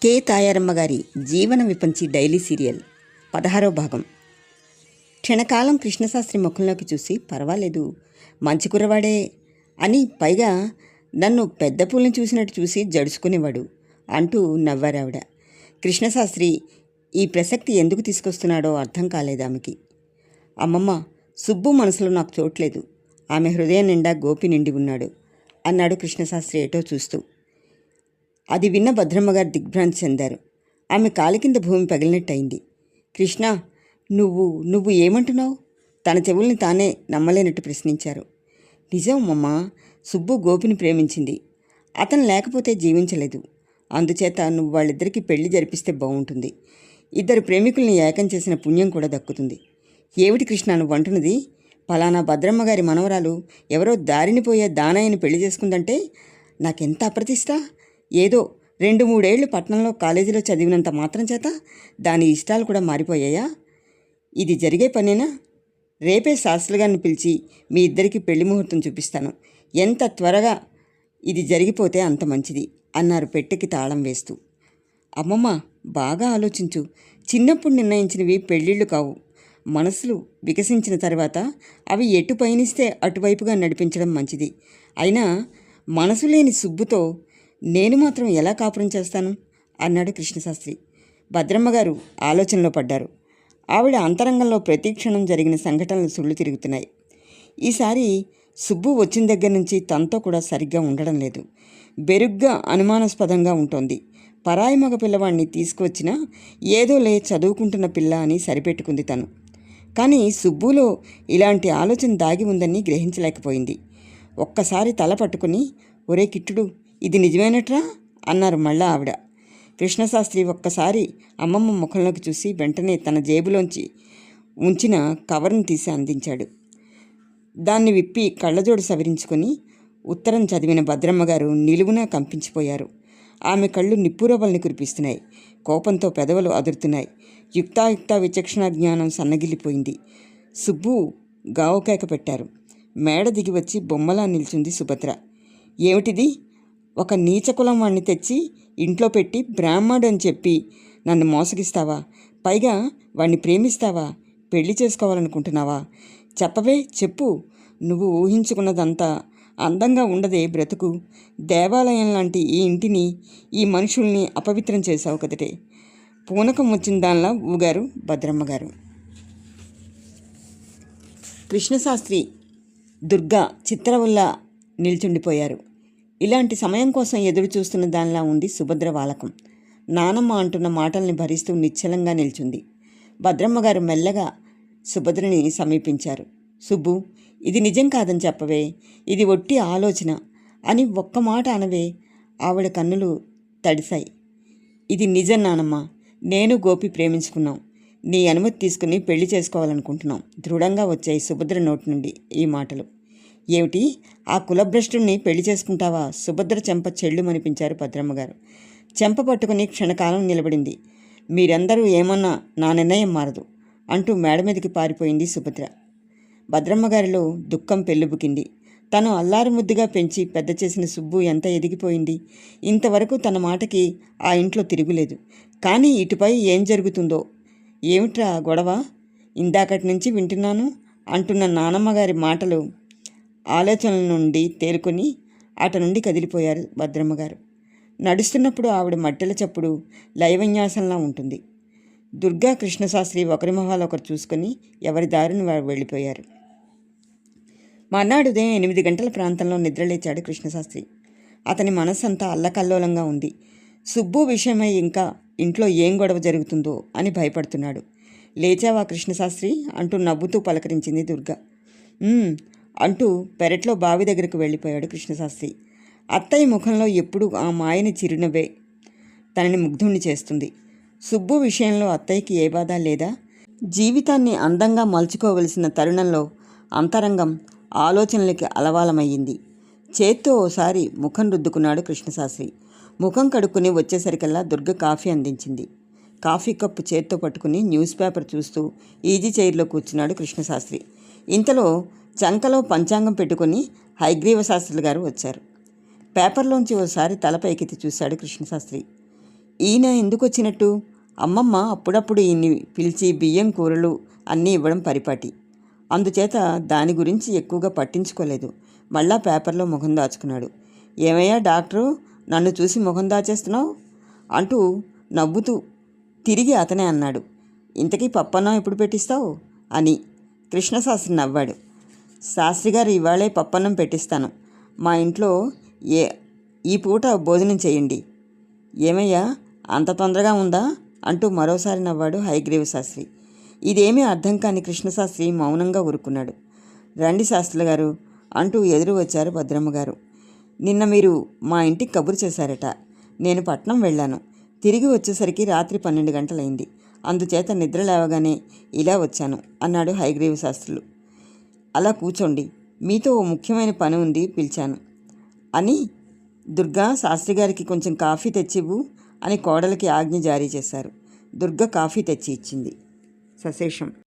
K Tayaramma గారి జీవన విపంచి daily serial 16వ భాగం. క్షణకాలం కృష్ణశాస్త్రి ముఖంలోకి చూసి, పర్వాలేదు, మంచి కుర్రవాడే అని, పైగా నన్ను పెద్ద పూలని చూసినట్టు చూసి జడుచుకునేవాడు అంటూ నవ్వారావిడ. కృష్ణశాస్త్రి ఈ ప్రసక్తి ఎందుకు తీసుకొస్తున్నాడో అర్థం కాలేదు ఆమెకి. అమ్మమ్మ, సుబ్బు మనసులో నాకు చోట్లేదు, ఆమె హృదయం నిండా గోపి నిండి ఉన్నాడు అన్నాడు కృష్ణశాస్త్రి ఏటో చూస్తూ. అది విన్న భద్రమ్మగారు దిగ్భ్రాంతి చెందారు. ఆమె కాలి కింద భూమి పగిలినట్టయింది. కృష్ణ, నువ్వు ఏమంటున్నావు? తన చెవుల్ని తానే నమ్మలేనట్టు ప్రశ్నించారు. నిజం అమ్మా, సుబ్బు గోపిని ప్రేమించింది. అతను లేకపోతే జీవించలేదు. అందుచేత నువ్వు వాళ్ళిద్దరికీ పెళ్లి జరిపిస్తే బాగుంటుంది. ఇద్దరు ప్రేమికుల్ని ఏకం చేసిన పుణ్యం కూడా దక్కుతుంది. ఏమిటి కృష్ణ నువ్వు అంటున్నది? పలానా భద్రమ్మగారి మనవరాలు ఎవరో దారిని పోయే దానాయని పెళ్లి చేసుకుందంటే నాకెంత అప్రతిష్ట! ఏదో 2-3 ఏళ్ళు పట్టణంలో కాలేజీలో చదివినంత మాత్రం చేత దాని ఇష్టాలు కూడా మారిపోయాయా? ఇది జరిగే పనేనా? రేపే శాస్త్రులు గారిని పిలిచి మీ ఇద్దరికి పెళ్లి ముహూర్తం చూపిస్తాను. ఎంత త్వరగా ఇది జరిగిపోతే అంత మంచిది అన్నారు పెట్టెకి తాళం వేస్తూ. అమ్మమ్మ, బాగా ఆలోచించు. చిన్నప్పుడు నిర్ణయించినవి పెళ్ళిళ్ళు కావు. మనసులు వికసించిన తర్వాత అవి ఎటు పయనిస్తే అటువైపుగా నడిపించడం మంచిది. అయినా మనసు లేని సుబ్బుతో నేను మాత్రం ఎలా కాపురం చేస్తాను అన్నాడు కృష్ణశాస్త్రి. భద్రమ్మగారు ఆలోచనలో పడ్డారు. ఆవిడ అంతరంగంలో ప్రతిక్షణం జరిగిన సంఘటనలు సుళ్ళు తిరుగుతున్నాయి. ఈసారి సుబ్బు వచ్చిన దగ్గర నుంచి తనతో కూడా సరిగ్గా ఉండడం లేదు. బెరుగ్గా అనుమానాస్పదంగా ఉంటోంది. పరాయి మగ పిల్లవాడిని తీసుకువచ్చినా ఏదోలే చదువుకుంటున్న పిల్ల అని సరిపెట్టుకుంది తను. కానీ సుబ్బులో ఇలాంటి ఆలోచన దాగి ఉందని గ్రహించలేకపోయింది. ఒక్కసారి తల పట్టుకుని, ఒరే కిట్టుడు, ఇది నిజమేనట్రా అన్నారు మళ్ళా ఆవిడ. కృష్ణశాస్త్రి ఒక్కసారి అమ్మమ్మ ముఖంలోకి చూసి వెంటనే తన జేబులోంచి ఉంచిన కవర్ను తీసి అందించాడు. దాన్ని విప్పి కళ్ళజోడు సవరించుకొని ఉత్తరం చదివిన భద్రమ్మగారు నిలువునా కంపించిపోయారు. ఆమె కళ్ళు నిప్పురవ్వల్ని కురిపిస్తున్నాయి. కోపంతో పెదవులు అదురుతున్నాయి. యుక్తాయుక్త విచక్షణ జ్ఞానం సన్నగిల్లిపోయింది. సుబ్బు గావుకేక పెట్టారు. మేడ దిగి వచ్చి బొమ్మలా నిల్చుంది సుభద్ర. ఏమిటిది? ఒక నీచకులం వాణ్ణి తెచ్చి ఇంట్లో పెట్టి బ్రాహ్మడు అని చెప్పి నన్ను మోసగిస్తావా? పైగా వాణ్ణి ప్రేమిస్తావా? పెళ్లి చేసుకోవాలనుకుంటున్నావా? చెప్పవే, చెప్పు. నువ్వు ఊహించుకున్నదంతా అందంగా ఉండదే బ్రతుకు. దేవాలయం లాంటి ఈ ఇంటిని, ఈ మనుషుల్ని అపవిత్రం చేశావు కదటే. పూనకం వచ్చిన దానిలా ఊగారు భద్రమ్మగారు. కృష్ణశాస్త్రి, దుర్గా చిత్రవుల్లా నిల్చుండిపోయారు. ఇలాంటి సమయం కోసం ఎదురు చూస్తున్న దానిలా ఉంది సుభద్ర వాలకం. నానమ్మ అంటున్న మాటల్ని భరిస్తూ నిశ్చలంగా నిల్చుంది. భద్రమ్మగారు మెల్లగా సుభద్రని సమీపించారు. సుబ్బు, ఇది నిజం కాదని చెప్పవే, ఇది ఒట్టి ఆలోచన అని ఒక్క మాట అనవే. ఆవిడ కన్నులు తడిశాయి. ఇది నిజం నానమ్మ, నేను గోపి ప్రేమించుకున్నాం. నీ అనుమతి తీసుకుని పెళ్లి చేసుకోవాలనుకుంటున్నాం. దృఢంగా వచ్చాయి సుభద్ర నోటి నుండి ఈ మాటలు. ఏమిటి, ఆ కులభ్రష్టుణ్ణి పెళ్లి చేసుకుంటావా? సుభద్ర చెంప చెళ్ళుమనిపించారు భద్రమ్మగారు. చెంప పట్టుకుని క్షణకాలం నిలబడింది. మీరందరూ ఏమన్నా నా నిర్ణయం మారదు అంటూ మేడ మీదకి పారిపోయింది సుభద్ర. భద్రమ్మగారిలో దుఃఖం పెళ్ళుబుకింది. తను అల్లారు ముద్దుగా పెంచి పెద్ద చేసిన సుబ్బు ఎంత ఎదిగిపోయింది. ఇంతవరకు తన మాటకి ఆ ఇంట్లో తిరుగులేదు. కానీ ఇటుపై ఏం జరుగుతుందో? ఏమిట్రా గొడవ? ఇందాకటి నుంచి వింటున్నాను అంటున్న నానమ్మగారి మాటలు ఆలోచనల నుండి తేలుకొని అటు నుండి కదిలిపోయారు భద్రమ్మగారు. నడుస్తున్నప్పుడు ఆవిడ మట్టెల చప్పుడు లయవిన్యాసంలా ఉంటుంది. దుర్గా కృష్ణశాస్త్రి ఒకరి మొహాలు ఒకరు చూసుకొని ఎవరి దారిని వారు వెళ్ళిపోయారు. మర్నాడు ఉదయం 8 గంటల ప్రాంతంలో నిద్రలేచాడు కృష్ణశాస్త్రి. అతని మనస్సంతా అల్లకల్లోలంగా ఉంది. సుబ్బు విషయమై ఇంకా ఇంట్లో ఏం గొడవ జరుగుతుందో అని భయపడుతున్నాడు. లేచావా కృష్ణశాస్త్రి అంటూ నవ్వుతూ పలకరించింది దుర్గా. అంటూ పెరట్లో బావి దగ్గరకు వెళ్ళిపోయాడు కృష్ణశాస్త్రి. అత్తయ్య ముఖంలో ఎప్పుడూ ఆ మాయని చిరునవ్వే తనని ముగ్ధుణ్ణి చేస్తుంది. సుబ్బు విషయంలో అత్తయ్యకి ఏ బాధ లేదా? జీవితాన్ని అందంగా మలుచుకోవలసిన తరుణంలో అంతరంగం ఆలోచనలకి అలవాలమయ్యింది. చేత్తో ఓసారి ముఖం రుద్దుకున్నాడు కృష్ణశాస్త్రి. ముఖం కడుక్కుని వచ్చేసరికల్లా దుర్గ కాఫీ అందించింది. కాఫీ కప్పు చేత్తో పట్టుకుని న్యూస్ పేపర్ చూస్తూ ఈజీ చైర్లో కూర్చున్నాడు కృష్ణశాస్త్రి. ఇంతలో చంకలో పంచాంగం పెట్టుకుని హైగ్రీవ శాస్త్రులు గారు వచ్చారు. పేపర్లోంచి ఓసారి తల పైకెత్తి చూశాడు కృష్ణశాస్త్రి. ఈయన ఎందుకు వచ్చినట్టు? అమ్మమ్మ అప్పుడప్పుడు ఈయన్ని పిలిచి బియ్యం కూరలు అన్నీ ఇవ్వడం పరిపాటి. అందుచేత దాని గురించి ఎక్కువగా పట్టించుకోలేదు. మళ్ళా పేపర్లో ముఖం దాచుకున్నాడు. ఏమయ్యా డాక్టరు, నన్ను చూసి ముఖం దాచేస్తున్నావు అంటూ నవ్వుతూ తిరిగి అతనే అన్నాడు. ఇంతకీ పప్పన్నం ఎప్పుడు పెట్టిస్తావు అని. కృష్ణశాస్త్రి నవ్వాడు. శాస్త్రిగారు ఇవాళే పప్పన్నం పెట్టిస్తాను. మా ఇంట్లో ఈ పూట భోజనం చేయండి. ఏమయ్యా అంత తొందరగా ఉందా అంటూ మరోసారి నవ్వాడు హయగ్రీవ శాస్త్రి. ఇదేమీ అర్థం కాని కృష్ణశాస్త్రి మౌనంగా ఊరుకున్నాడు. రండి శాస్త్రులు గారు అంటూ ఎదురు వచ్చారు భద్రమ్మగారు. నిన్న మీరు మా ఇంటికి కబురు చేశారట. నేను పట్నం వెళ్ళాను. తిరిగి వచ్చేసరికి రాత్రి 12 గంటలైంది. అందుచేత నిద్ర లేవగానే ఇలా వచ్చాను అన్నాడు హయగ్రీవ శాస్త్రులు. అలా కూర్చోండి, మీతో ఓ ముఖ్యమైన పని ఉంది, పిలిచాను అని. దుర్గా, శాస్త్రిగారికి కొంచెం కాఫీ తెచ్చివ్వు అని కోడలికి ఆజ్ఞ జారీ చేశారు. దుర్గ కాఫీ తెచ్చి ఇచ్చింది. సశేషం.